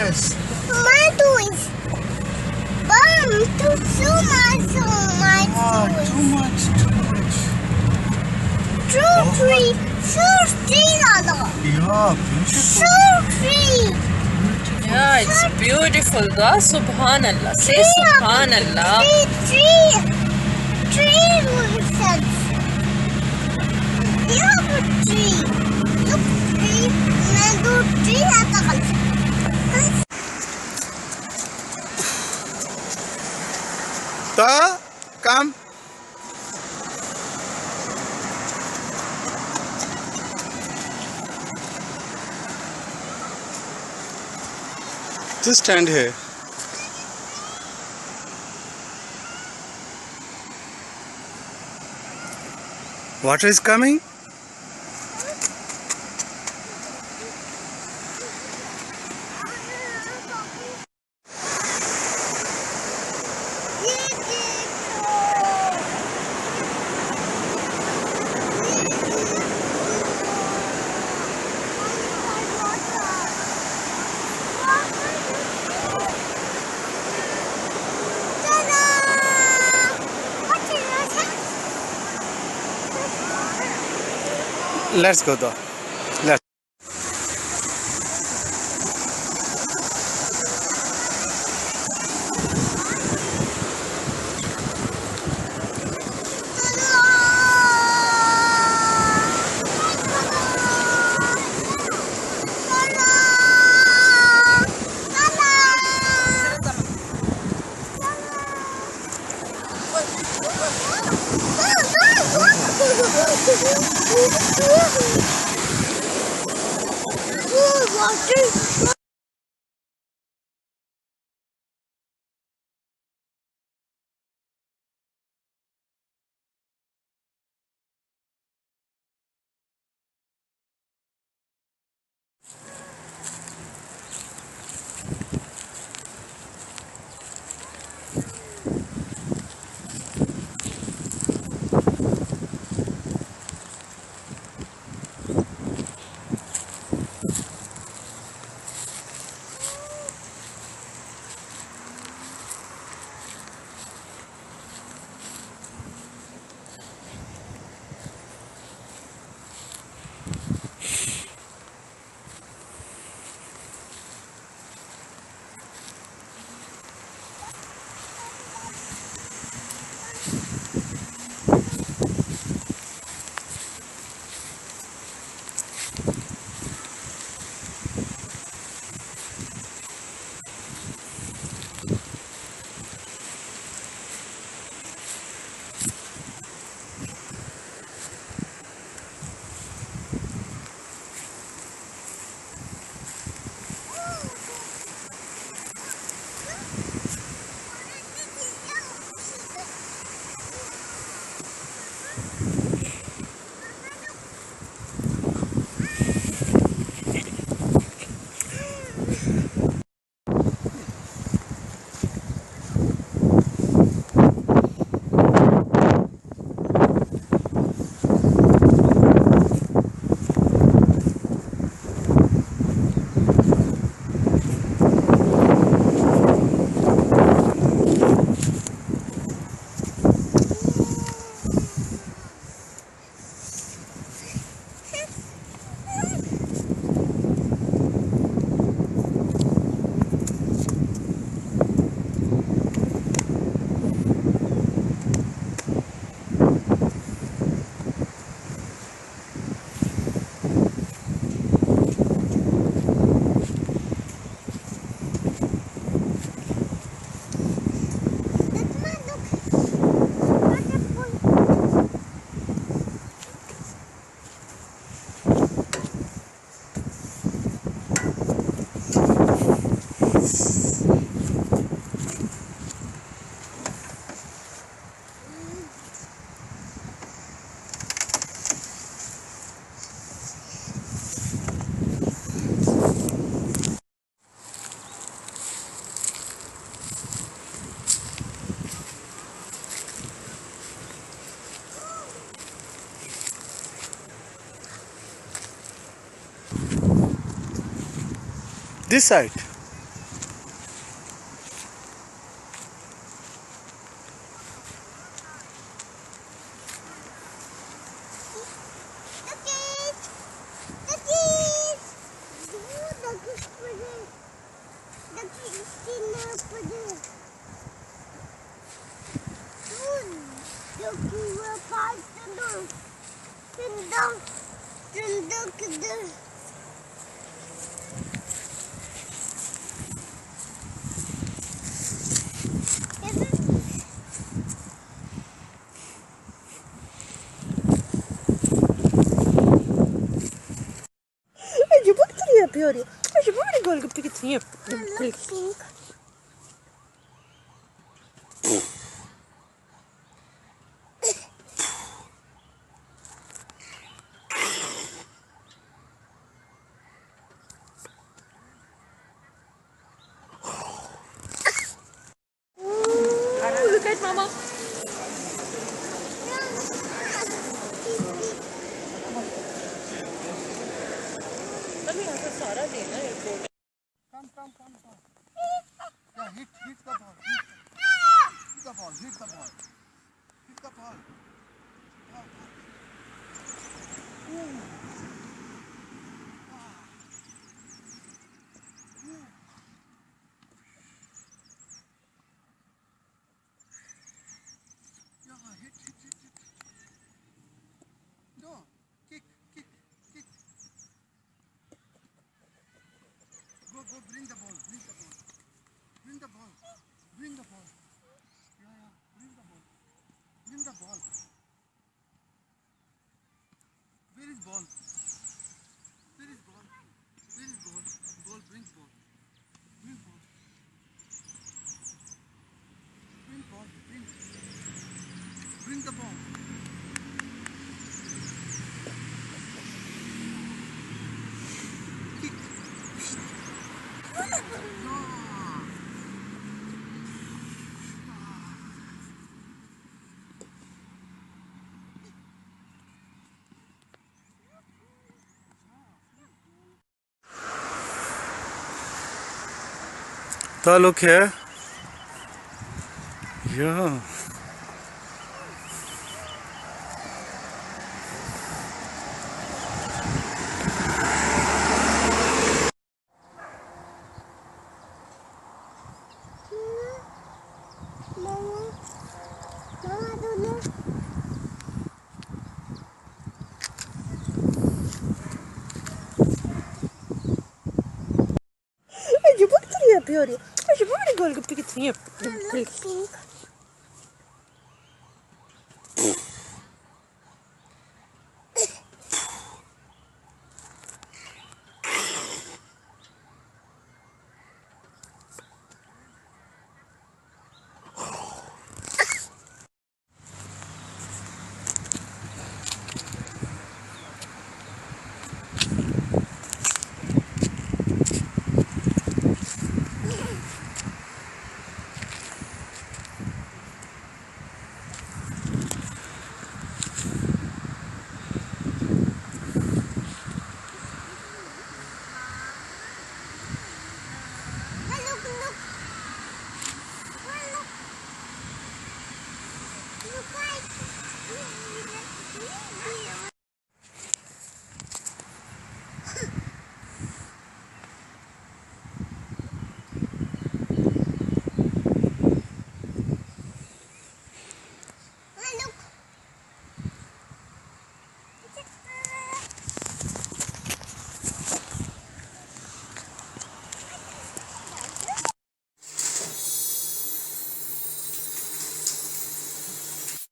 Yes. My toys. Mom, too much, so much toys. Too much. True tree. Sure tree, Nana. Yeah, beautiful. Sure tree. Yeah, it's beautiful. God, Subhanallah. Say Subhanallah. Tree, Wilson. You have a tree. Look, tree. मैं दो tree आता कल. Come. Just stand here. Water is coming. Let's go though. Let's. Water. This side. Acı bak ne yapıyor ya. Acı böyle golgapı getiriyor. Pink. Look at mama. अभी यहाँ से सारा देना airport Come. Yeah, hit the ball. Hit the ball. Hit the ball. Hit the ball. Yeah, hit. No, kick. Go, bring the ball. Bring the ball. Yeah, bring the ball. Bring the ball. Where is ball? Ball, bring ball. Bring the ball. Kick. No. Look here. Yeah. Mama, don't know. acı bak ne yapıyor ya. Acı böyle golgapı getiriyor. Pink.